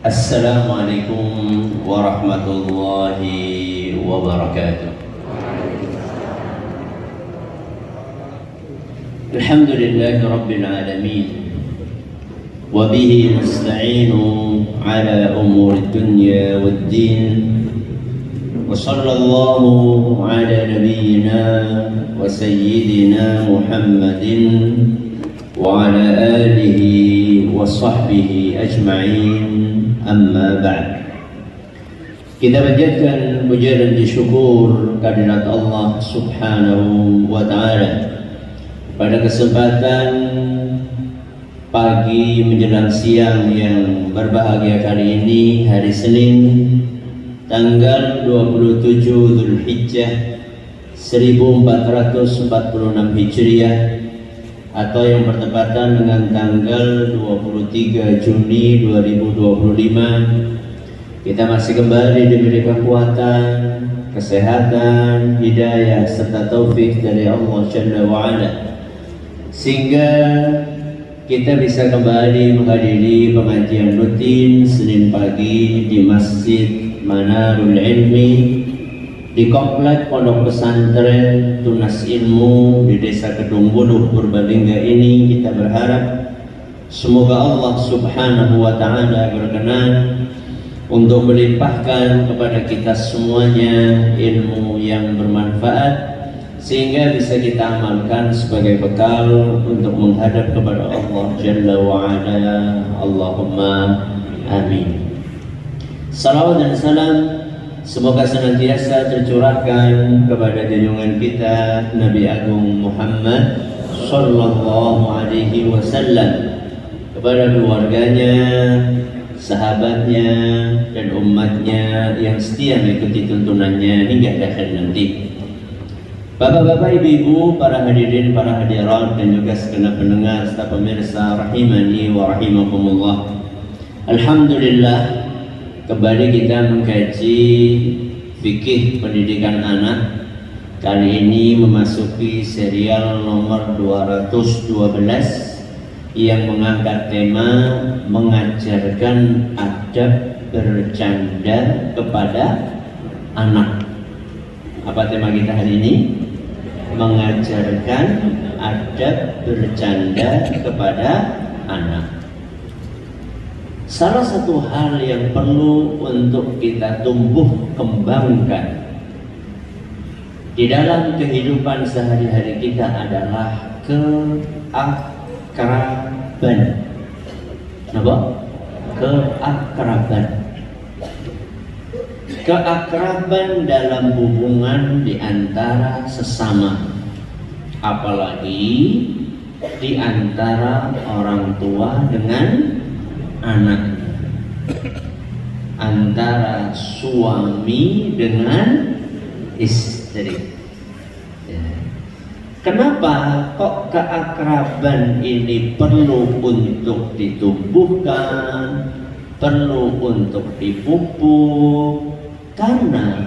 Assalamualaikum warahmatullahi wabarakatuh. Alhamdulillahi rabbil alamin. Wa bihi nasta'inu ala umuri dunya waddin. Wa sallallahu ala nabiyyina wa sayyidina Muhammadin wa ala alihi wa sahbihi ajma'in. Amma ba'd. Kita panjatkan puja dan syukur kehadirat Allah Subhanahu wa taala. Pada kesempatan pagi menjelang siang yang berbahagia kali ini, hari Senin tanggal 27 Zulhijjah 1446 Hijriah, atau yang bertepatan dengan tanggal 23 Juni 2025, kita masih kembali diberi kekuatan, kesehatan, hidayah serta taufik dari Allah Jalla wa'ala, sehingga kita bisa kembali menghadiri pengajian rutin Senin pagi di Masjid Manarul Ilmi di Komplek Pondok Pesantren Tunas Ilmu di Desa Kedung Buluh, Purbalingga ini. Kita berharap semoga Allah Subhanahu wa taala berkenan untuk melimpahkan kepada kita semuanya ilmu yang bermanfaat, sehingga bisa kita amalkan sebagai bekal untuk menghadap kepada Allah Jalla wa'ala. Allahumma amin. Salawat dan salam semoga senantiasa tercurahkan kepada junjungan kita Nabi Agung Muhammad Sallallahu Alaihi Wasallam, kepada keluarganya, sahabatnya, dan umatnya yang setia mengikuti tuntunannya hingga akhir nanti. Bapak-bapak, ibu-ibu, para hadirin, para hadirat, dan juga segenap pendengar serta pemirsa rahimani wa rahimakumullah. Alhamdulillah, kembali kita mengkaji fikih pendidikan anak. Kali ini memasuki serial nomor 212 yang mengangkat tema mengajarkan adab bercanda kepada anak. Apa tema kita hari ini? Mengajarkan adab bercanda kepada anak. Salah satu hal yang perlu untuk kita tumbuh kembangkan di dalam kehidupan sehari-hari kita adalah keakraban. Apa? Keakraban. Keakraban dalam hubungan di antara sesama, apalagi di antara orang tua dengan anak, antara suami dengan istri. Kenapa kok keakraban ini perlu untuk ditumbuhkan, perlu untuk dipupuk? Karena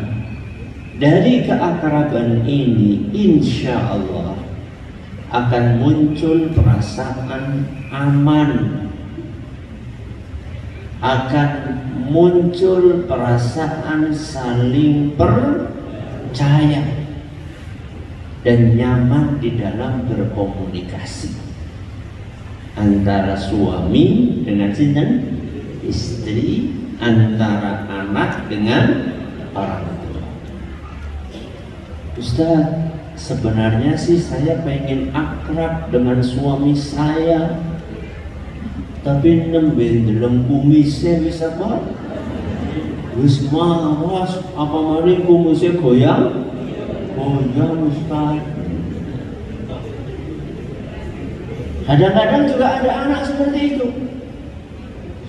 dari keakraban ini insya Allah akan muncul perasaan aman, akan muncul perasaan saling percaya dan nyaman di dalam berkomunikasi antara suami dengan istri, antara anak dengan orang tua. Ustaz, sebenarnya sih saya pengen akrab dengan suami saya, tapi nembe ndeleng kumise wis apa? Wis mawas, apa maning kumise goyang? Goyang Ustaz. Kadang-kadang juga ada anak seperti itu.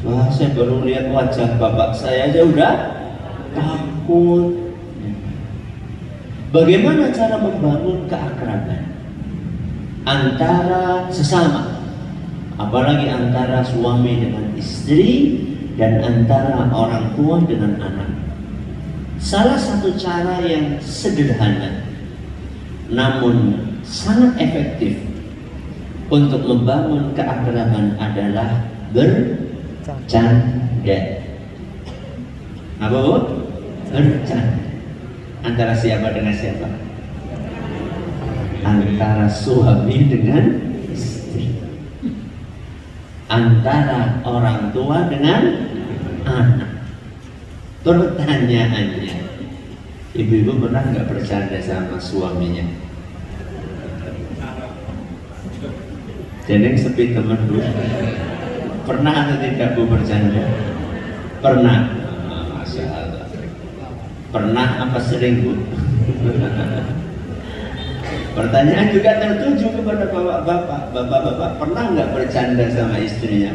Wah, saya baru lihat wajah bapak saya aja udah takut. Bagaimana cara membangun keakraban antara sesama, apalagi antara suami dengan istri dan antara orang tua dengan anak? Salah satu cara yang sederhana namun sangat efektif untuk membangun keakraban adalah bercanda. Apa Bu? Bercanda. Antara siapa dengan siapa? Antara suami dengan istri, antara orang tua dengan anak. Pertanyaannya, ibu-ibu pernah nggak bercanda sama suaminya? Jadi sepi temen Bu. Pernah atau tidak Bu bercanda? Pernah. Masya Allah. Pernah apa sering Bu? Pertanyaan juga tertuju kepada bapak-bapak. Pernah nggak bercanda sama istrinya?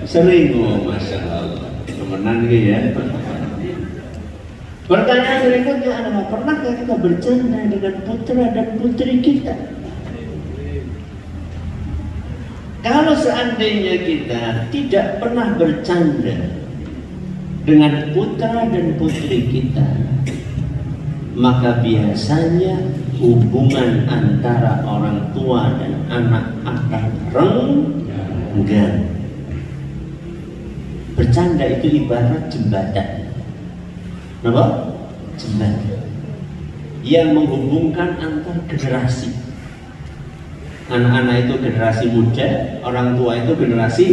Sering Bu, Masya Allah. Temenan gitu ya. Pertanyaan berikutnya adalah, pernahkah kita bercanda dengan putra dan putri kita? Kalau seandainya kita tidak pernah bercanda dengan putra dan putri kita, maka biasanya hubungan antara orang tua dan anak akan renggang. Bercanda itu ibarat jembatan. Apa? Jembatan yang menghubungkan antar generasi. Anak-anak itu generasi muda, orang tua itu generasi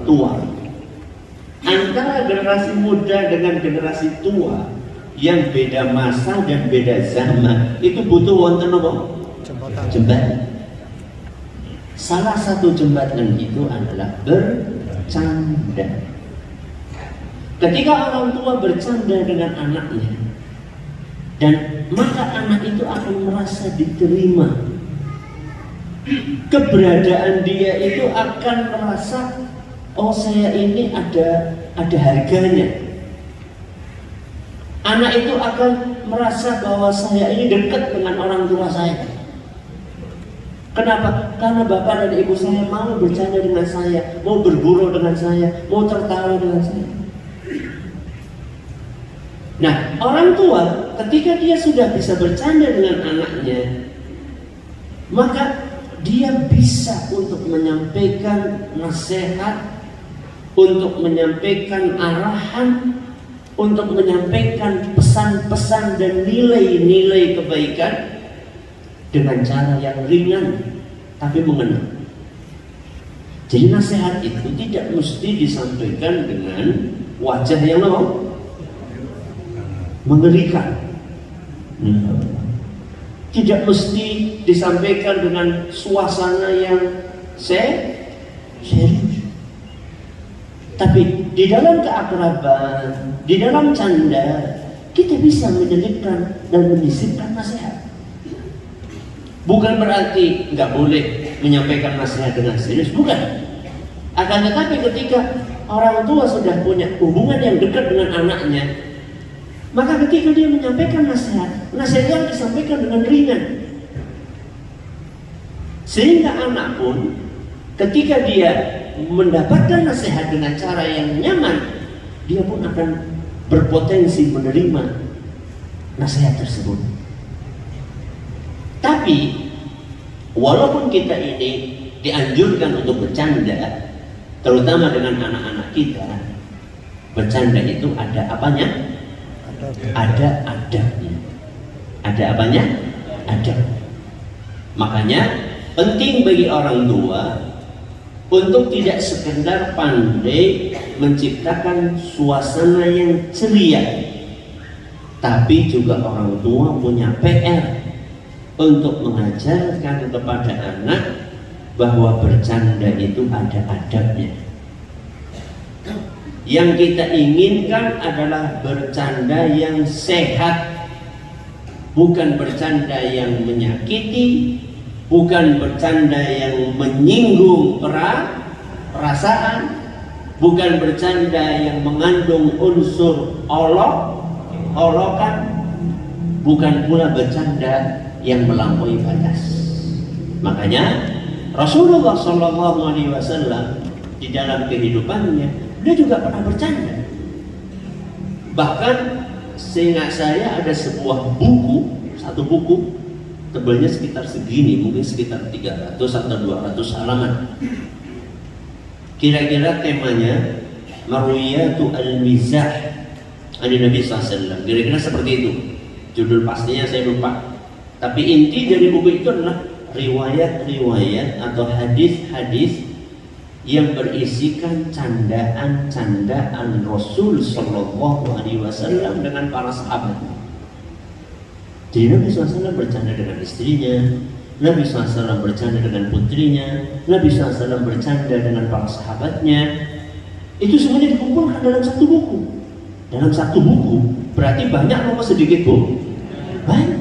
tua. Antara generasi muda dengan generasi tua yang beda masa dan beda zaman, itu butuh wonten apa? Jembatan. Salah satu jembatan itu adalah bercanda. Ketika orang tua bercanda dengan anaknya, dan maka anak itu akan merasa diterima. Keberadaan dia itu akan merasa, oh saya ini ada harganya. Anak itu akan merasa bahwa saya ini dekat dengan orang tua saya. Kenapa? Karena bapak dan ibu saya mau bercanda dengan saya, mau bergurau dengan saya, mau tertawa dengan saya. Nah, orang tua ketika dia sudah bisa bercanda dengan anaknya, maka dia bisa untuk menyampaikan nasihat, untuk menyampaikan arahan, untuk menyampaikan pesan-pesan dan nilai-nilai kebaikan dengan cara yang ringan tapi mengena. Jadi nasihat itu tidak mesti disampaikan dengan wajah yang mengerikan. Tidak mesti disampaikan dengan suasana yang serius. Tapi di dalam keakraban, di dalam canda, kita bisa menyelipkan dan menyisipkan nasihat. Bukan berarti nggak boleh menyampaikan nasihat dengan serius, bukan. Akan tetapi ketika orang tua sudah punya hubungan yang dekat dengan anaknya, maka ketika dia menyampaikan nasihat yang disampaikan dengan ringan. Sehingga anak pun ketika dia mendapatkan nasihat dengan cara yang nyaman, dia pun akan berpotensi menerima nasihat tersebut. Tapi walaupun kita ini dianjurkan untuk bercanda, terutama dengan anak-anak kita, bercanda itu ada apanya? Ada adabnya. Ada apanya? Adab. Makanya penting bagi orang tua untuk tidak sekedar pandai menciptakan suasana yang ceria, tapi juga orang tua punya PR untuk mengajarkan kepada anak bahwa bercanda itu ada adabnya. Yang kita inginkan adalah bercanda yang sehat, bukan bercanda yang menyakiti, bukan bercanda yang menyinggung perasaan, bukan bercanda yang mengandung unsur olokan, bukan pula bercanda yang melampaui batas. Makanya Rasulullah SAW di dalam kehidupannya dia juga pernah bercanda. Bahkan seingat saya ada sebuah buku, satu buku tebalnya sekitar segini, mungkin sekitar 300 atau 200 halaman. Kira-kira temanya Marwiyatu al-Mizah Ani Nabi SAW. Kira-kira seperti itu. Judul pastinya saya lupa. Tapi inti dari buku itu adalah riwayat-riwayat atau hadis-hadis yang berisikan candaan-candaan Rasul Shallallahu Alaihi Wasallam dengan para sahabat. Jadi Nabi SAW bercanda dengan istrinya, Nabi SAW bercanda dengan putrinya, Nabi SAW bercanda dengan para sahabatnya. Itu semuanya dikumpulkan dalam satu buku. Dalam satu buku berarti banyak apa sedikit, Bu? Banyak.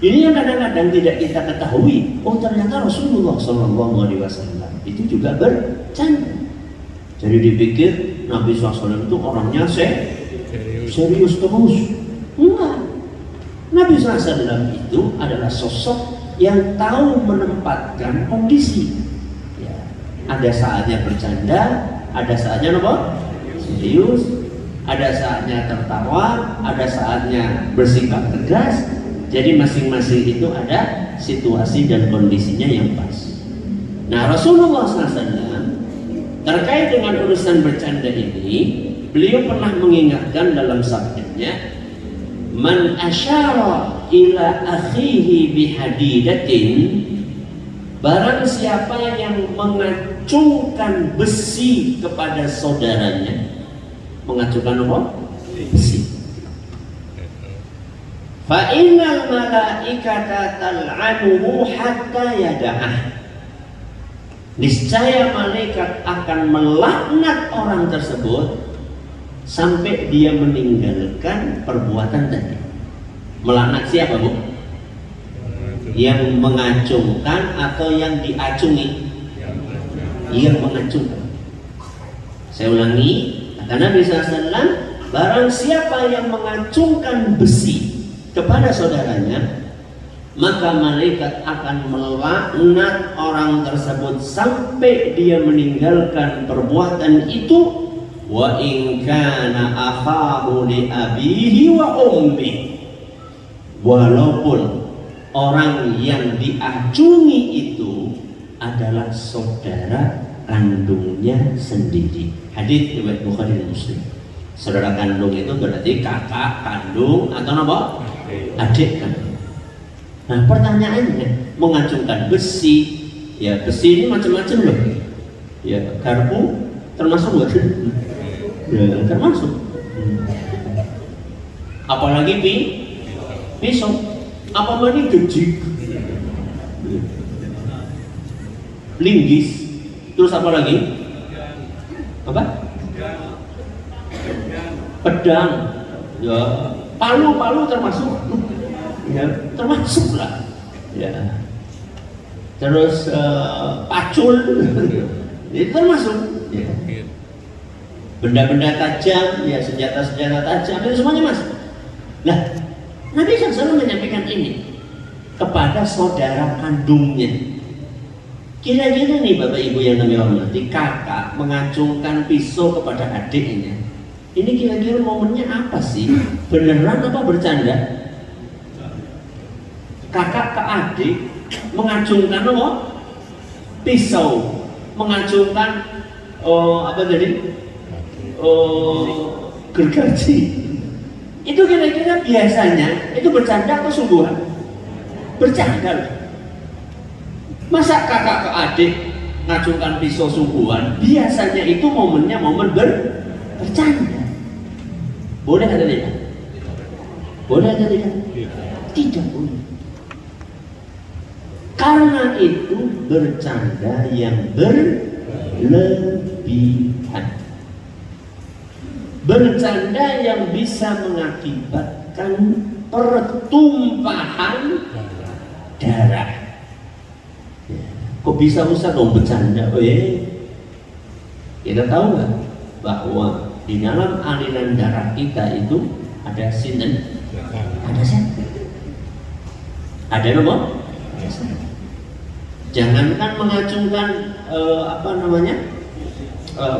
Ini yang kadang-kadang tidak kita ketahui. Oh, ternyata Rasulullah SAW itu juga bercanda. Jadi dipikir Nabi SAW itu orangnya serius terus. Enggak. Nabi SAW itu adalah sosok yang tahu menempatkan kondisi. Ya. Ada saatnya bercanda, ada saatnya apa? Serius, ada saatnya tertawa, ada saatnya bersikap tegas. Jadi masing-masing itu ada situasi dan kondisinya yang pas. Nah, Rasulullah SAW terkait dengan urusan bercanda ini, beliau pernah mengingatkan dalam sabdanya, "Man asyara ila akhihi bihadidatin," barang siapa yang mengacungkan besi kepada saudaranya. Mengacungkan apa? Besi. Fa innal malaikata tal'anuhu hatta yada'ah. Niscaya malaikat akan melaknat orang tersebut sampai dia meninggalkan perbuatan tadi. Melaknat siapa, Bu? Yang mengacungkan atau yang diacungi? Yang mengacungkan. Saya ulangi, kata Nabi SAW, barang siapa yang mengacungkan besi kepada saudaranya, maka malaikat akan melaknat orang tersebut sampai dia meninggalkan perbuatan itu. Wa in kana akhahu li abihi wa ummi, walaupun orang yang diacungi itu adalah saudara kandungnya sendiri. Hadis riwayat Bukhari dan Muslim. Saudara kandung itu berarti kakak kandung atau apa? Adik kan. Nah, pertanyaannya, mengacungkan besi, ya besi ini macam-macam loh. Ya, garpu termasuk nggak sih? Ya, termasuk. Apalagi pisau, apalagi gejik, linggis, terus apa lagi? Apa? Pedang, ya, palu termasuk. Ya, termasuk lah. Ya. Terus pacul itu termasuk. Ya. Benda-benda tajam, ya senjata-senjata tajam itu semuanya masuk. Nah, Nabi SAW menyampaikan ini kepada saudara kandungnya. Kira-kira nih Bapak Ibu yang kami hormati, kakak mengacungkan pisau kepada adiknya. Ini kira-kira momennya apa sih? Beneran apa bercanda? Kakak ke adik mengacungkan apa? Pisau, mengacungkan apa tadi? Gergaji. Itu kira-kira biasanya itu bercanda atau sungguhan? Bercanda. Masa kakak ke adik ngacungkan pisau sungguhan? Biasanya itu momennya momen bercanda. Boleh atau tidak? Boleh atau tidak? Tidak boleh. Karena itu bercanda yang berlebihan, bercanda yang bisa mengakibatkan pertumpahan darah. Kok bisa Ustaz dong bercanda? Kita tahu nggak bahwa di dalam aliran darah kita itu ada sinten, ada setan, ada apa? Jangankan mengacungkan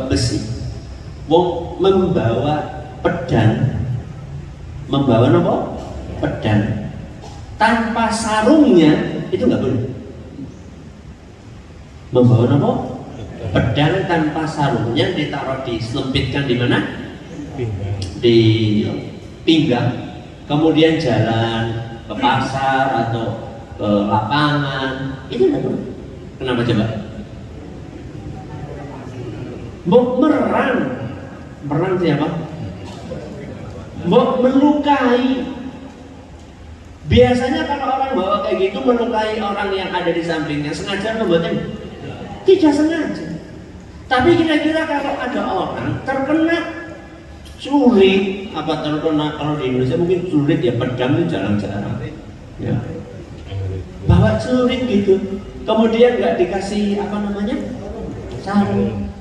besi, wong membawa pedang, membawa apa? Pedang tanpa sarungnya itu nggak boleh. Membawa apa? Pedang tanpa sarungnya ditaruh selempitkan di mana? di pinggang, kemudian jalan ke pasar atau ke lapangan, itu tidak boleh. Kenapa coba? Merang siapa? Melukai. Biasanya kalau orang bawa kayak gitu melukai orang yang ada di sampingnya, sengaja membuatnya? Tidak sengaja. Tapi kira-kira kalau ada orang terkena celurit, terkena, kalau di Indonesia mungkin celurit ya, pedang itu jarang-jarang ya. Bawa celurit gitu, kemudian nggak dikasih sarung,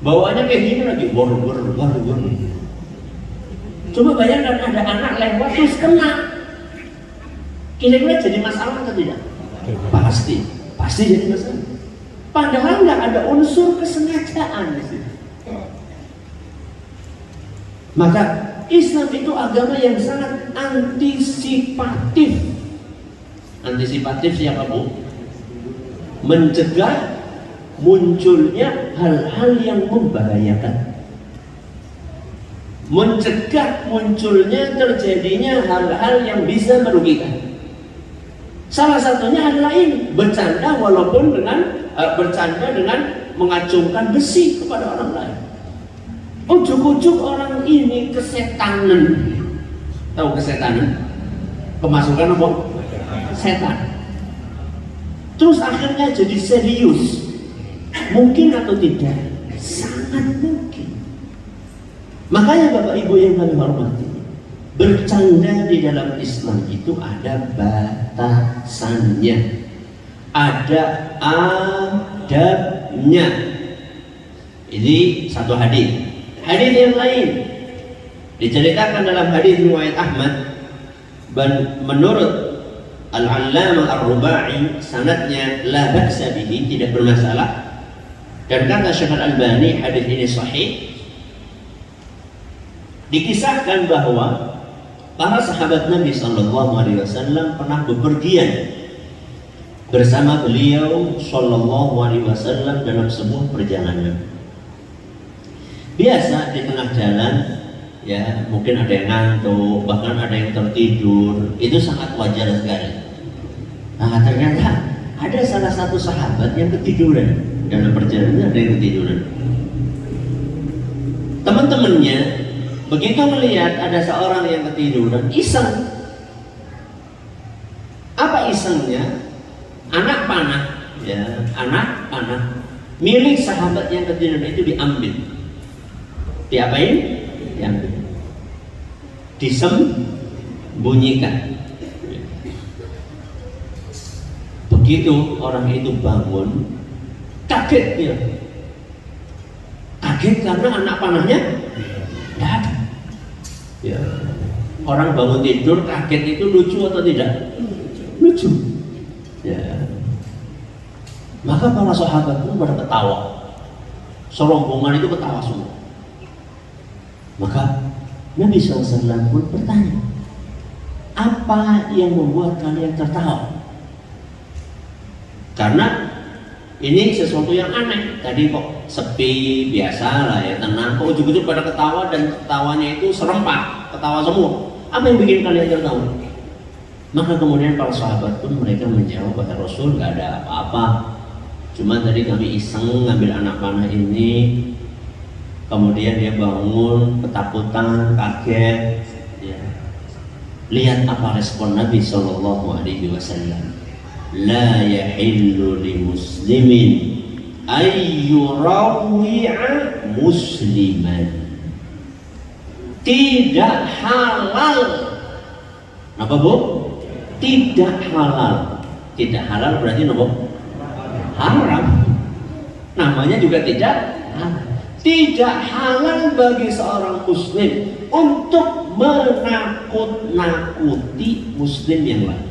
bawanya kayak gini lagi, wor. Coba bayangkan ada anak lewat terus kena, kira-kira jadi masalah atau tidak? Pasti jadi masalah. Padahal nggak ada unsur kesengajaan di situ. Maka Islam itu agama yang sangat antisipatif. Antisipatif siapa Bu? Mencegah munculnya hal-hal yang membahayakan. Mencegah munculnya terjadinya hal-hal yang bisa merugikan. Salah satunya adalah ini, bercanda dengan mengacungkan besi kepada orang lain. Ujuk-ujuk orang ini kesetanan. Tahu kesetanan? Kemasukan apa? Setan. Terus akhirnya jadi serius. Mungkin atau tidak? Sangat mungkin. Makanya Bapak Ibu yang kami hormati, bercanda di dalam Islam itu ada batasannya, ada adabnya. Ini satu hadis. Hadis yang lain diceritakan dalam hadis riwayat Ahmad, dan menurut Al-Allamah Ar-Rubai sanadnya la ba'sa bihi, tidak bermasalah. Dan kata Syekh Al-Albani hadis ini sahih. Dikisahkan bahwa para sahabat Nabi Sallallahu Alaihi Wasallam pernah bepergian bersama beliau Sallallahu Alaihi Wasallam dalam sebuah perjalanan. Biasa di tengah jalan, ya mungkin ada yang ngantuk, bahkan ada yang tertidur, itu sangat wajar sekali. Nah ternyata ada salah satu sahabat yang ketiduran dalam perjalanan, ada yang ketiduran. Teman-temannya begitu melihat ada seorang yang ketiduran, iseng. Apa isengnya? Anak panah, ya, anak panah milik sahabat yang ketiduran itu diambil. Diapain? Diambil. Disembunyikan. Begitu orang itu bangun, kaget dia. Kaget karena anak panahnya tidak ada. Ya. Orang bangun tidur kaget itu lucu atau tidak? Lucu. Ya. Maka para sahabat pun pada ketawa. Serombongan itu ketawa semua. Maka Nabi SAW pun bertanya, apa yang membuat kalian tertawa? Karena ini sesuatu yang aneh. Tadi kok sepi, biasa lah ya, tenang. Kok ujung-ujung pada ketawa, dan ketawanya itu serempak, ketawa semua. Apa yang bikin kalian tertawa? Maka kemudian para sahabat pun mereka menjawab, kata Rasul, gak ada apa-apa. Cuma tadi kami iseng ngambil anak panah ini. Kemudian dia bangun, ketakutan, kaget. Ya. Lihat apa respon Nabi Sallallahu Alaihi Wasallam. La yahillu li muslimin ayyurawi'a musliman. Tidak halal. Apa Bu? Tidak halal. Tidak halal berarti apa? Haram. Namanya juga tidak halal. Tidak halal bagi seorang muslim untuk menakut-nakuti muslim yang lain.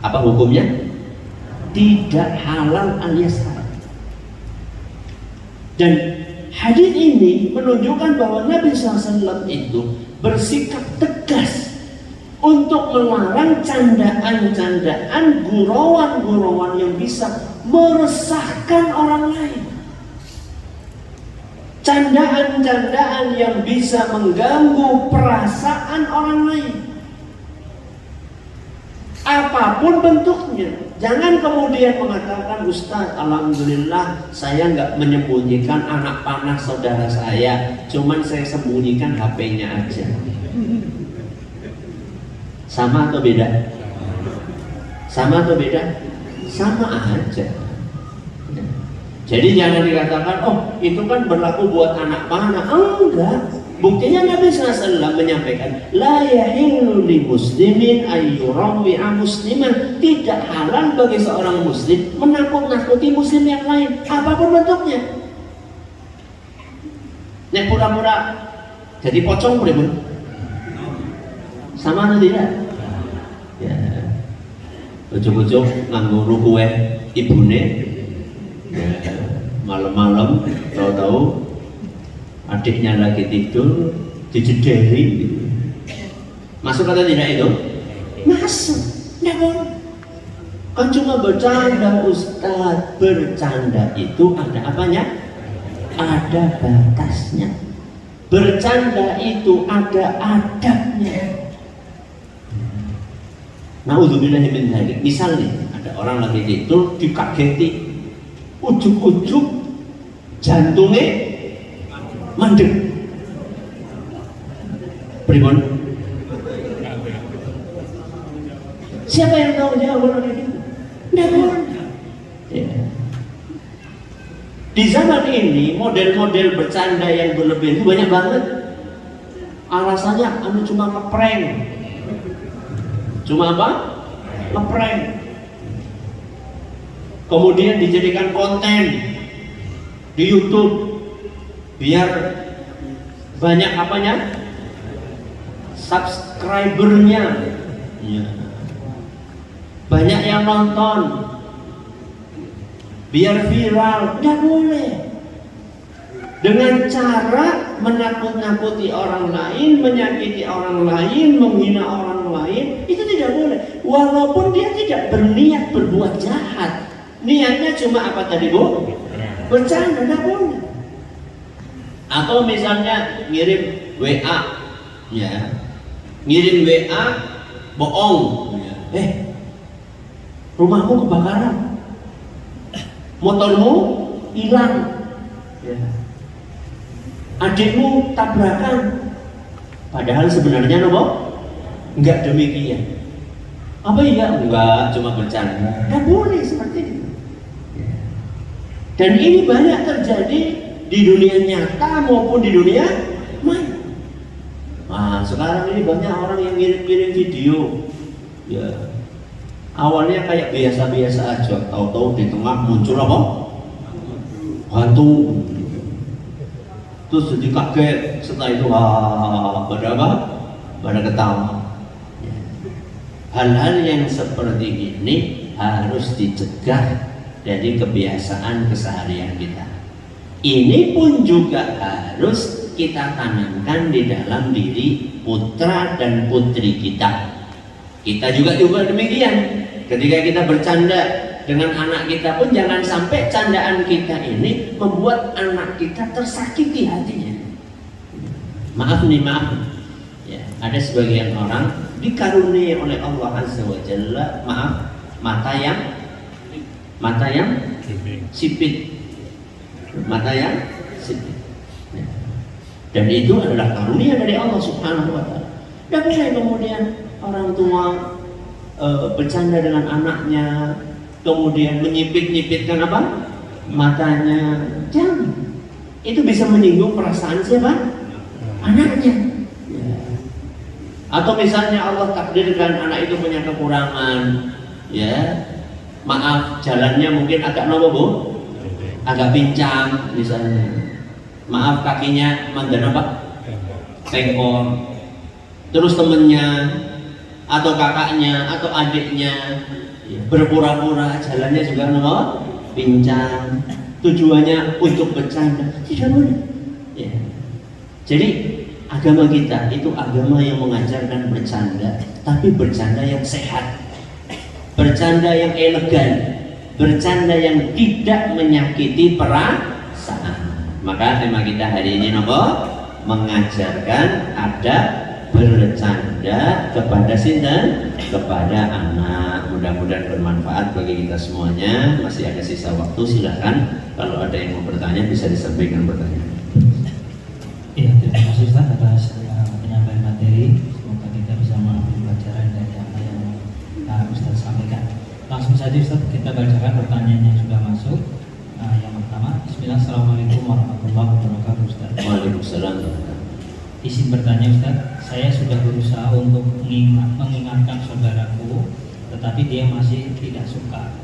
Apa hukumnya? Tidak halal alias haram. Dan hadis ini menunjukkan bahwa Nabi SAW itu bersikap tegas untuk melarang candaan-candaan, gurauan-gurauan yang bisa meresahkan orang lain. candaan-candaan yang bisa mengganggu perasaan orang lain, apapun bentuknya. Jangan kemudian mengatakan, Ustaz, alhamdulillah saya nggak menyembunyikan anak panah saudara saya, cuman saya sembunyikan HP-nya aja. Sama atau beda? Sama atau beda? Sama aja. Jadi jangan dikatakan, oh itu kan berlaku buat anak panah. Enggak. Buktinya Nabi SAW menyampaikan, la yahillu li muslimin ayyurawi'a musliman. Tidak halal bagi seorang muslim menakut-nakuti muslim yang lain, apapun bentuknya. Nek pura-pura jadi pocong berimun. Sama atau tidak? Ya. Ujuk-ujuk nganggo rukuwe ibune. Ya. Malam-malam tahu-tahu adiknya lagi tidur dijederi. Masuk atau tidak itu? Masuk. Tidak boleh. Kan cuma bercanda Ustaz. Bercanda itu ada apanya? Ada batasnya. Bercanda itu ada adabnya. Na'udzubillahi min dzalik. Misalnya ada orang lagi tidur dikageti, ujuk-ujuk jantungnya mandek. Pribon? Siapa yang tahu dia orang itu? Tidak boleh. Ya. Di zaman ini model-model bercanda yang berlebihan itu banyak banget. Alasannya cuma ngeprank. Cuma apa? Ngeprank. Kemudian dijadikan konten di YouTube biar banyak apanya? Subscribernya. Ya. Banyak yang nonton. Biar viral. Tidak boleh. Dengan cara menakut-nakuti orang lain, menyakiti orang lain, menghina orang lain, itu tidak boleh. Walaupun dia tidak berniat berbuat jahat, niatnya cuma apa tadi Bu? Bercanda, tidak boleh. Atau misalnya ngirim WA, ya, ngirim WA bohong, ya. Rumahmu kebakaran, motormu hilang, ya. Adikmu tabrakan, padahal sebenarnya nopo enggak demikian. Apa iya? Enggak, cuma bercanda. Enggak boleh seperti itu. Dan ini banyak terjadi di dunia nyata maupun di dunia maya. Nah, sekarang ini banyak orang yang ngirim-ngirim video. Ya, awalnya kayak biasa-biasa aja, tahu-tahu di tengah muncul apa? Hantu. Terus jadi kaget, setelah itu pada apa? Pada ketawa. Hal-hal yang seperti ini harus dicegah dari kebiasaan keseharian kita. Ini pun juga harus kita tanamkan di dalam diri putra dan putri kita. Kita juga demikian. Ketika kita bercanda dengan anak kita pun jangan sampai candaan kita ini membuat anak kita tersakiti hatinya. Maaf. Ya, ada sebagian orang dikaruniai oleh Allah Azza wa Jalla, mata yang sipit. Mata yang sipit. Ya. Dan itu adalah karunia dari Allah Subhanahu wa Ta'ala. Dan boleh kemudian orang tua bercanda dengan anaknya, kemudian menyipit-nyipitkan apa? Matanya. Jangan. Itu bisa menyinggung perasaan siapa? Anaknya. Ya. Atau misalnya Allah takdirkan anak itu punya kekurangan, ya, maaf, jalannya mungkin agak nopo Bu, agak pincang misalnya. Maaf, kakinya mandan apa? Tengkor. Terus temennya atau kakaknya atau adiknya berpura-pura jalannya juga nopo pincang, tujuannya untuk bercanda, tidak boleh. Ya. Jadi agama kita itu agama yang mengajarkan bercanda, tapi bercanda yang sehat, bercanda yang elegan, bercanda yang tidak menyakiti perasaan. Maka tema kita hari ini nomor mengajarkan adab bercanda kepada sinten, kepada anak. Mudah-mudahan bermanfaat bagi kita semuanya. Masih ada sisa waktu, silakan kalau ada yang mau bertanya bisa disampaikan pertanyaan. Iya, terima kasih Ustaz atas penyampaian materi. Semoga kita bisa mengambil pelajaran dari apa yang Ustaz sampaikan. Langsung saja Ustaz, kita bacakan pertanyaan yang sudah masuk. Yang pertama, Bismillah, Assalamualaikum warahmatullahi wabarakatuh Ustaz. Waalaikumsalam. Izin bertanya Ustaz, saya sudah berusaha untuk mengingatkan saudaraku, tetapi dia masih tidak suka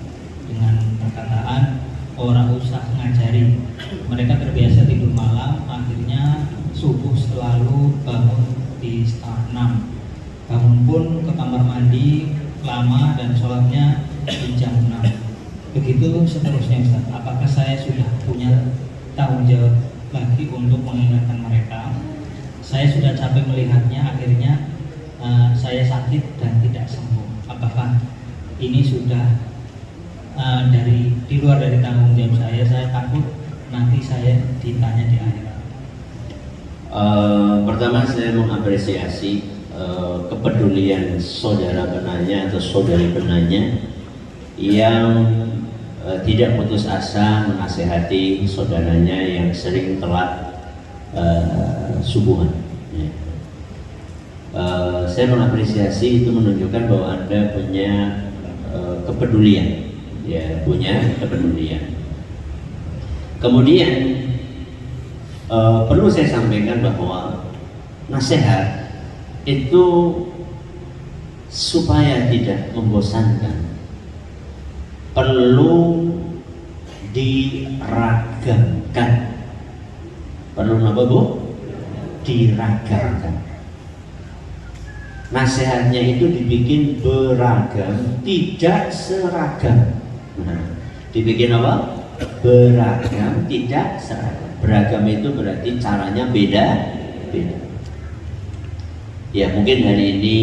dengan perkataan orang usah ngajari. Mereka terbiasa tidur malam, akhirnya subuh selalu bangun di 5:30. Bangun pun ke kamar mandi lama dan sholatnya di jam 6. Begitu seterusnya Ustaz. Apakah saya sudah punya tanggung jawab lagi untuk mengingatkan mereka? Saya sudah capek melihatnya, akhirnya saya sakit dan tidak sembuh. Apakah ini sudah di luar dari tanggung jawab saya? Saya takut nanti saya ditanya di akhirat. Pertama saya mengapresiasi kepedulian saudara penanya atau saudari penanya yang tidak putus asa menasehati saudaranya yang sering telat subuhan. Saya mengapresiasi, itu menunjukkan bahwa Anda punya kepedulian, ya, punya kepedulian. Kemudian perlu saya sampaikan bahwa nasihat itu supaya tidak membosankan perlu diragamkan. Perlu apa Bu? Diragamkan. Nasihatnya itu dibikin beragam, tidak seragam. Nah, dibikin apa? Beragam, tidak seragam. Beragam itu berarti caranya beda-beda. Ya, mungkin hari ini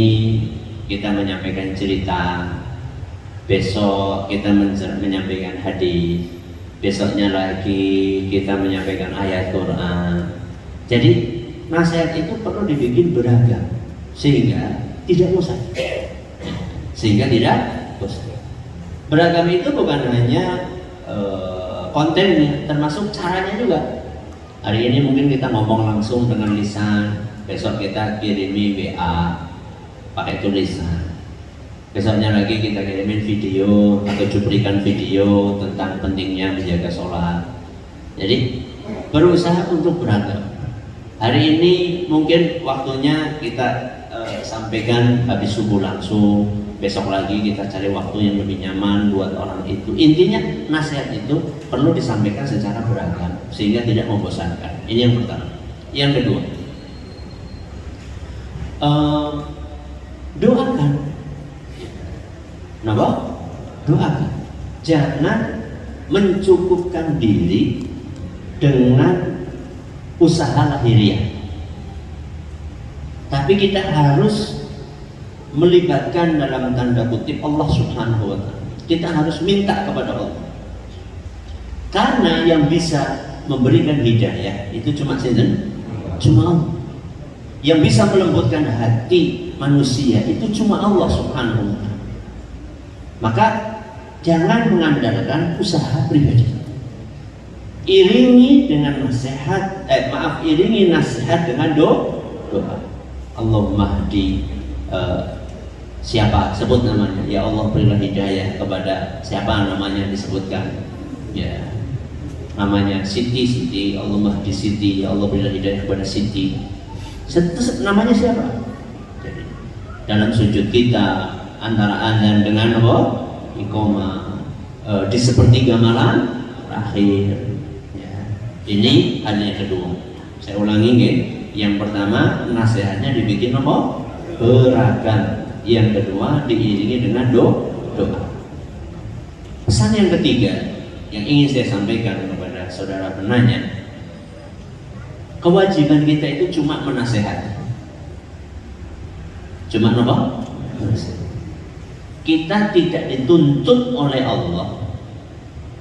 kita menyampaikan cerita, besok kita menyampaikan hadis, besoknya lagi kita menyampaikan ayat Quran. Jadi nasihat itu perlu dibikin beragam sehingga tidak bosan. Beragam itu bukan hanya kontennya, termasuk caranya juga. Hari ini mungkin kita ngomong langsung dengan lisan, besok kita kirimi WA pakai tulisan. Besoknya lagi kita kirimin video atau cuplikan video tentang pentingnya menjaga sholat. Jadi berusaha untuk beragam. Hari ini mungkin waktunya kita sampaikan habis subuh langsung. Besok lagi kita cari waktu yang lebih nyaman buat orang itu. Intinya nasihat itu perlu disampaikan secara beragam sehingga tidak membosankan. Ini yang pertama. Yang kedua, doakan. Kenapa? Doakan. Jangan mencukupkan diri dengan usaha lahiriah. Tapi kita harus melibatkan dalam tanda kutip Allah Subhanahu wa ta'ala. Kita harus minta kepada Allah. Karena yang bisa memberikan hidayah itu cuma Allah. Yang bisa melembutkan hati manusia itu cuma Allah Subhanahu wa ta'ala. Maka jangan mengandalkan usaha pribadi. Iringi dengan nasihat, iringi nasihat dengan doa. Allahumma hdi siapa, sebut namanya, ya Allah berilah hidayah kepada siapa namanya disebutkan, ya namanya Siti, Allahumma hdi Siti, ya Allah berilah hidayah kepada Siti. Namanya siapa? Jadi dalam sujud kita antara azan dengan apa? Iqamah di sepertiga malam terakhir. Ya. Ini hal yang kedua. Saya ulangi nih. Yang pertama nasihatnya dibikin apa? Beragam. Yang kedua diiringi dengan doa. Pesan yang ketiga yang ingin saya sampaikan kepada saudara penanya, kewajiban kita itu cuma menasehati. Cuma apa? Kita tidak dituntut oleh Allah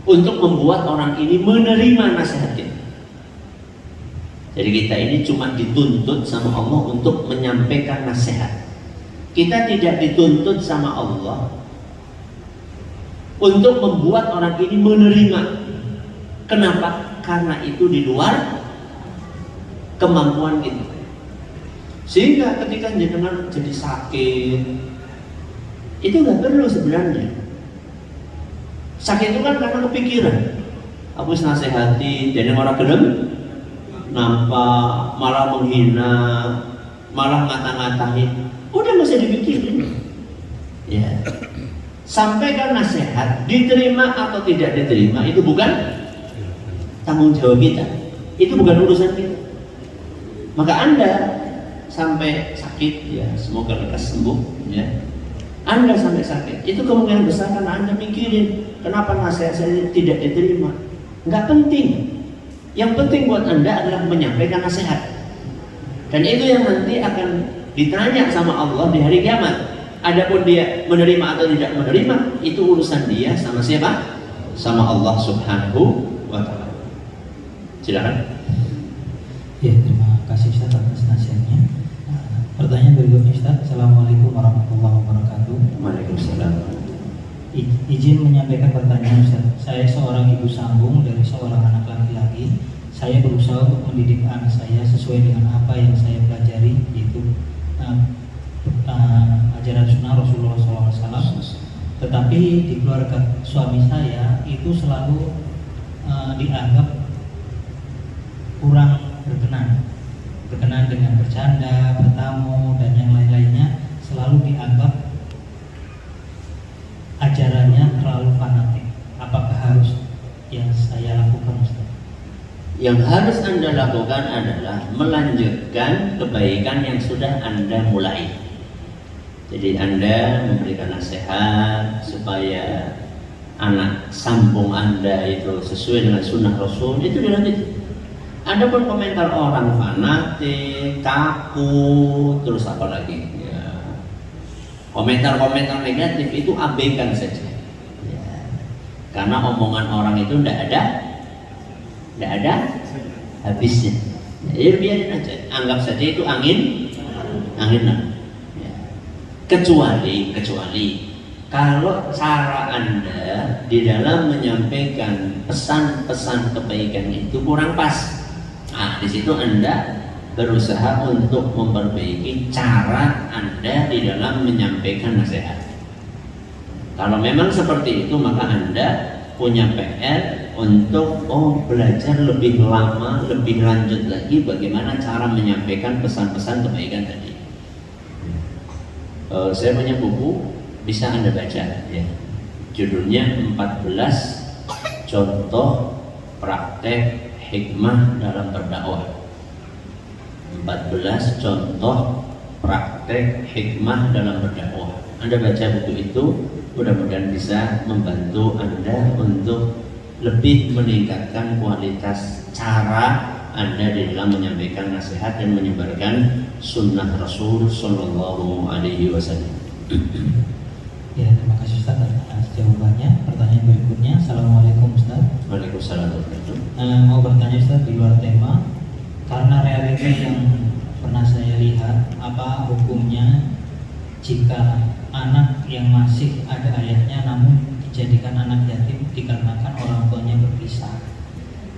untuk membuat orang ini menerima nasihat kita. Jadi kita ini cuma dituntut sama Allah untuk menyampaikan nasihat. Kita tidak dituntut sama Allah untuk membuat orang ini menerima. Kenapa? Karena itu di luar kemampuan kita. Sehingga ketika jenengan jadi sakit, itu nggak perlu sebenarnya. Sakit itu kan karena kepikiran. Aku nasihati, jadi orang gelem nampak, malah menghina, malah ngata-ngatain. Udah nggak usah dipikirin. Ya. Sampaikan nasihat, diterima atau tidak diterima itu bukan tanggung jawab kita. Itu bukan urusan kita. Maka Anda sampai sakit, ya semoga lekas sembuh, ya. Anda sampai sakit, itu kemungkinan besar karena Anda mikirin kenapa nasihat saya tidak diterima. Nggak penting. Yang penting buat Anda adalah menyampaikan nasihat. Dan itu yang nanti akan ditanya sama Allah di hari kiamat. Adapun dia menerima atau tidak menerima, itu urusan dia sama siapa? Sama Allah Subhanahu wa ta'ala. Silakan. Ya, terima kasih Ustaz atas nasihatnya. Pertanyaan berikutnya Ustaz. Assalamualaikum warahmatullahi wabarakatuh. Waalaikumsalam. Izin menyampaikan pertanyaan Ustaz. Saya seorang ibu sambung dari seorang anak laki-laki. Saya berusaha untuk mendidik anak saya sesuai dengan apa yang saya pelajari, yaitu ajaran sunnah Rasulullah SAW. Tetapi di keluarga suami saya itu selalu dianggap kurang berkenan dengan bercanda, bertamu, dan yang lain-lainnya. Selalu dianggap ajarannya terlalu fanatik. Apakah harus yang saya lakukan Ustaz? Yang harus Anda lakukan adalah melanjutkan kebaikan yang sudah Anda mulai. Jadi Anda memberikan nasihat supaya anak sambung Anda itu sesuai dengan sunnah Rasul, itu dilanjut. Ada pun komentar orang fanatik, kaku, terus apa lagi? Ya. Komentar-komentar negatif itu abaikan saja. Ya. Karena omongan orang itu tidak ada habisnya. Ya biarin aja, anggap saja itu angin lah. Ya. Kecuali kalau cara Anda di dalam menyampaikan pesan-pesan kebaikan itu kurang pas. Nah, di situ Anda berusaha untuk memperbaiki cara Anda di dalam menyampaikan nasihat. Kalau memang seperti itu, maka Anda punya PR untuk belajar lebih lama, lebih lanjut lagi bagaimana cara menyampaikan pesan-pesan kebaikan tadi. Saya punya buku, bisa Anda baca, ya. Judulnya 14 Contoh Praktek Hikmah dalam Berdakwah. 14 Contoh Praktek Hikmah dalam Berdakwah. Anda baca buku itu, mudah-mudahan bisa membantu Anda untuk lebih meningkatkan kualitas cara Anda di dalam menyampaikan nasihat dan menyebarkan sunnah Rasul Sallallahu Alaihi Wasallam. Ya, terima kasih Ustaz atas jawabannya. Pertanyaan berikutnya. Assalamualaikum Ustaz. Waalaikumsalam. Mau bertanya Ustaz di luar tema. Karena realita yang pernah saya lihat, apa hukumnya jika anak yang masih ada ayahnya namun dijadikan anak yatim dikarenakan orang tuanya berpisah,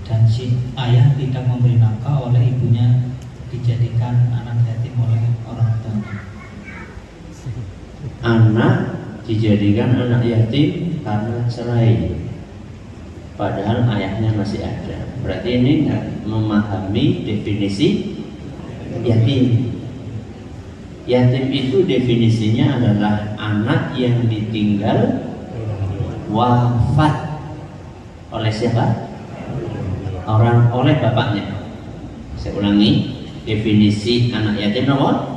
dan si ayah tidak memberi nafkah oleh ibunya dijadikan anak yatim oleh orang tuanya? Anak dijadikan anak yatim karena cerai, padahal ayahnya masih ada. Berarti ini nggak memahami definisi yatim. Yatim itu definisinya adalah anak yang ditinggal wafat oleh siapa? Oleh bapaknya. Saya ulangi, definisi anak yatim nomor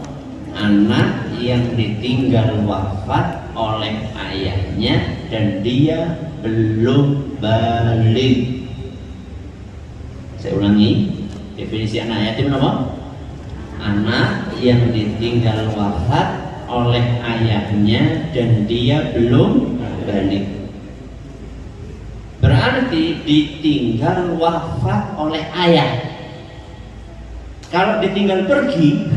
anak yang ditinggal wafat oleh ayahnya dan dia belum balik. Saya ulangi, definisi anak yatim nomor anak yang ditinggal wafat oleh ayahnya dan dia belum balik. Berarti ditinggal wafat oleh ayah. Kalau ditinggal pergi,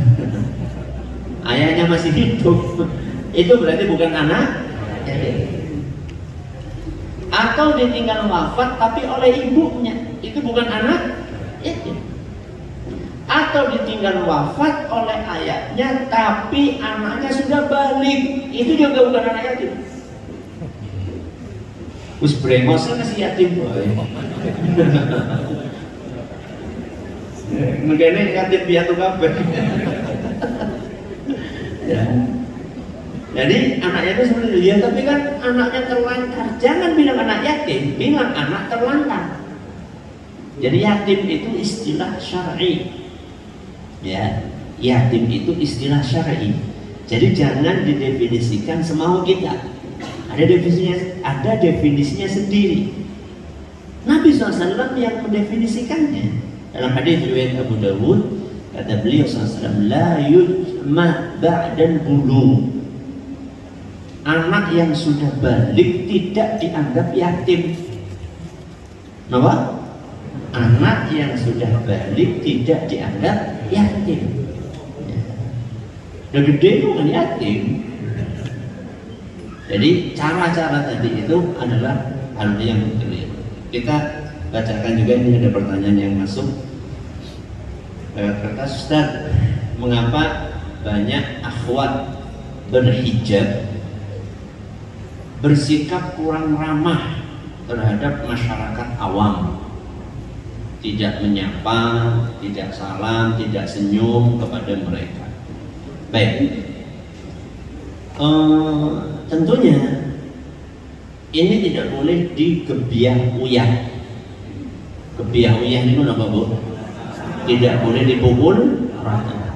ayahnya masih hidup, itu berarti bukan anak yatim. Atau ditinggal wafat tapi oleh ibunya, itu bukan anak yatim. Atau ditinggal wafat oleh ayahnya tapi anaknya sudah balik, itu juga bukan anak yatim. Us brengosnya masih yatim. Mungkin yatim piatu kabeh. Ya. Jadi anaknya itu seperti itu ya, tapi kan anaknya terlantar. Jangan bilang anak yatim, bilang anak terlantar. Jadi yatim itu istilah syar'i. Ya, yatim itu istilah syar'i. Jadi jangan didefinisikan semau kita. Ada definisinya sendiri. Nabi SAW yang mendefinisikannya. Dalam hadis riwayat Abu Dawud, kata beliau SAW, la yujma ba'dal bulugh. Anak yang sudah balik tidak dianggap yatim. Kenapa? Anak yang sudah balik tidak dianggap yatim. Udah gede itu kan yatim. Jadi cara-cara tadi itu adalah hal yang keliru. Kita bacakan juga, ini ada pertanyaan yang masuk. Kata Ustaz, mengapa banyak akhwat berhijab bersikap kurang ramah terhadap masyarakat awam, tidak menyapa, tidak salam, tidak senyum kepada mereka? Baik, tentunya ini tidak boleh digebiah-uyah. Gebiah-uyah itu apa, Bu? Tidak boleh dipukul rata.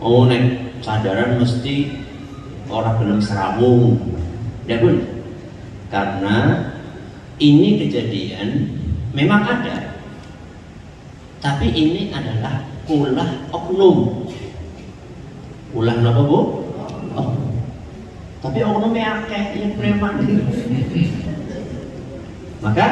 Oh, nek sadaran mesti orang belum serawung. Tidak boleh. Karena ini kejadian memang ada. Tapi ini adalah ulah oknum. Ulah apa, Bu? Oh. Tapi oknumnya akeh yang preman. Maka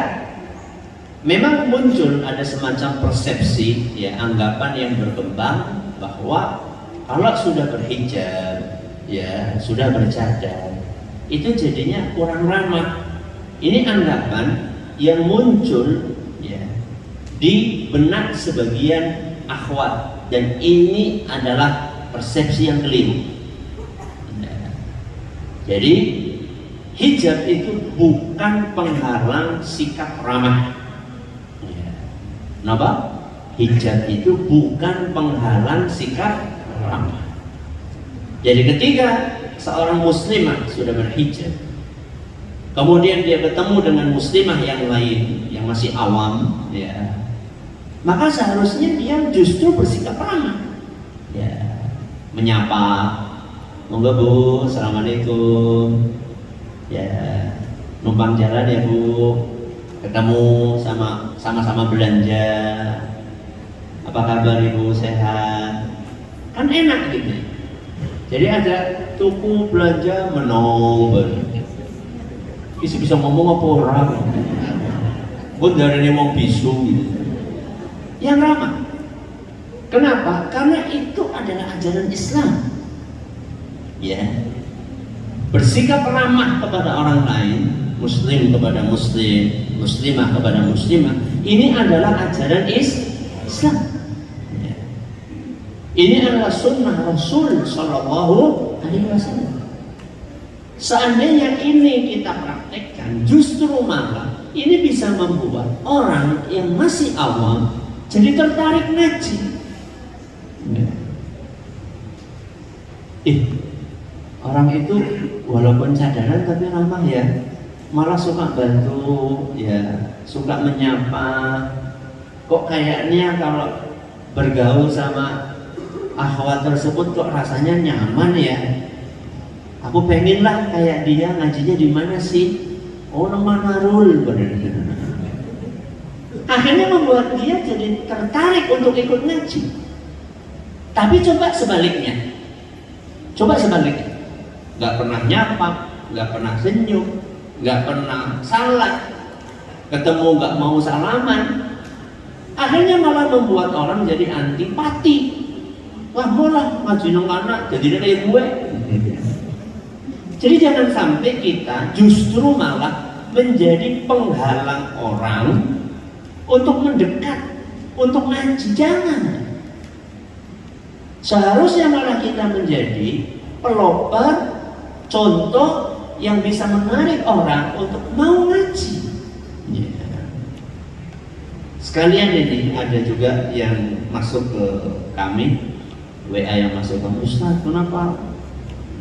memang muncul ada semacam persepsi, ya, anggapan yang berkembang bahwa kalau sudah berhijab, ya, sudah bercadar, itu jadinya kurang ramah. Ini anggapan yang muncul, ya, di benak sebagian akhwat, dan ini adalah persepsi yang keliru. Jadi hijab itu bukan penghalang sikap ramah. Kenapa? Hijab itu bukan penghalang sikap ramah. Jadi ketika seorang muslimah sudah berhijab, kemudian dia ketemu dengan muslimah yang lain yang masih awam, ya, maka seharusnya dia justru bersikap ramah, ya, menyapa, monggo Bu, assalamualaikum, ya, numpang jalan ya Bu, ketemu sama-sama belanja, apa kabar Ibu, sehat? Kan enak gitu. Jadi ada tuku belanja menong, bisa ngomong apa orang, buat dari mau bisu gitu. Yang ramah. Kenapa? Karena itu adalah ajaran Islam. Ya, bersikap ramah kepada orang lain, muslim kepada muslim, muslimah kepada muslimah, ini adalah ajaran Islam. Ya. Ini adalah sunnah Rasul Sallallahu Alaihi Wasallam. Seandainya ini kita praktekkan, justru malah ini bisa membuat orang yang masih awam jadi tertarik ngaji. Ya. Orang itu walaupun sadaran tapi ramah, ya, malah suka bantu, ya, suka menyapa. Kok kayaknya kalau bergaul sama akhwat tersebut kok rasanya nyaman, ya. Aku pengen lah kayak dia, ngajinya di mana sih? Oh, Manarul. Akhirnya membuat dia jadi tertarik untuk ikut ngaji. Tapi coba sebaliknya. Gak pernah nyapa, gak pernah senyum, gak pernah salat, ketemu gak mau salaman, akhirnya malah membuat orang jadi antipati. wah malah ngaji nang anak jadi kayak gue. Jadi jangan sampai kita justru malah menjadi penghalang orang untuk mendekat, untuk ngaji. Jangan. Seharusnya malah kita menjadi pelopor, contoh yang bisa menarik orang untuk mau ngaji. Sekalian ini ada juga yang masuk ke kami, WA yang masuk ke Ustaz, kenapa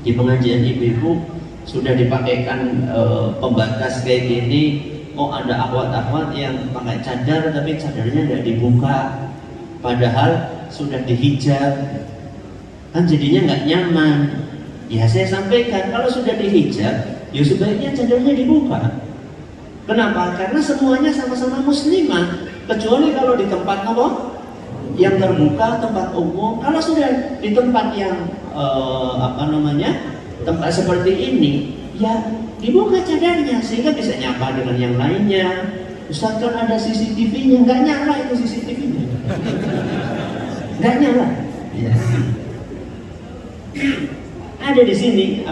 di pengajian ibu-ibu sudah dipakaikan pembatas kayak gini, ada akhwat-akhwat yang pakai cadar tapi cadarnya tidak dibuka, padahal sudah dihijab, kan jadinya nggak nyaman. Ya saya sampaikan kalau sudah dihijab, ya sebaiknya cadarnya dibuka. Kenapa? Karena semuanya sama-sama muslimah, kecuali kalau di tempat apa? Yang terbuka, tempat umum. Kalau sudah di tempat yang tempat seperti ini, ya dibuka cadarnya sehingga bisa nyapa dengan yang lainnya. Ustaz kan ada CCTV-nya, nggak nyala itu CCTV-nya, nggak nyala. Ya. Ada di sini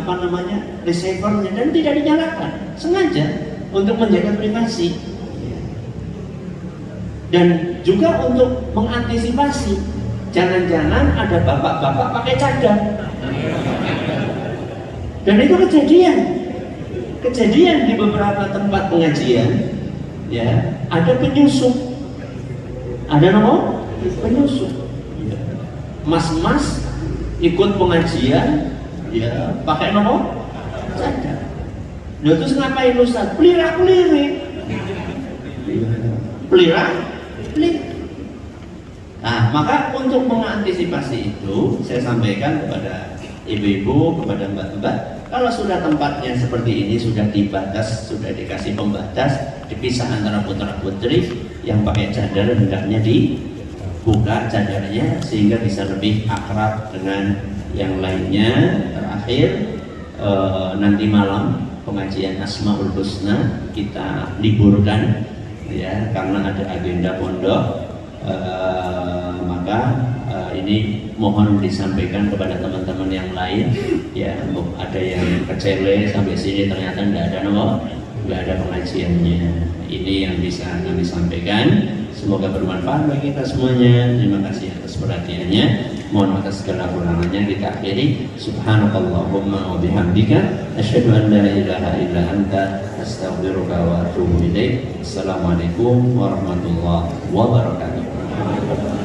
receiver-nya dan tidak dinyalakan, sengaja untuk menjaga privasi. Dan juga untuk mengantisipasi jangan-jangan ada bapak-bapak pakai cadar. Dan itu kejadian di beberapa tempat pengajian, ya, ada penyusup, ada penyusup, mas-mas ikut pengajian, ya, pakai cadar. Nah, terus ngapain Ustaz? Pelira-pelirik. Nah, maka untuk mengantisipasi itu, saya sampaikan kepada ibu-ibu, kepada mbak-mbak, kalau sudah tempatnya seperti ini, sudah dibatas, sudah dikasih pembatas, dipisah antara putra-putri, yang pakai cadar hendaknya dibuka cadarnya sehingga bisa lebih akrab dengan yang lainnya. Terakhir, nanti malam pengajian Asmaul Husna kita liburkan, ya, karena ada agenda pondok. Maka ini mohon disampaikan kepada teman-teman yang lain, ya, ada yang kecele sampai sini ternyata nggak ada pengajiannya. Ini yang bisa kami sampaikan. Semoga bermanfaat bagi kita semuanya. Terima kasih atas perhatiannya. Mohon atas segala kurangannya kita akhiri. Subhanakallahumma wa bihamdika asyhadu an la ilaha illa anta astaghfiruka wa atubu ilaik. Assalamualaikum warahmatullahi wabarakatuh.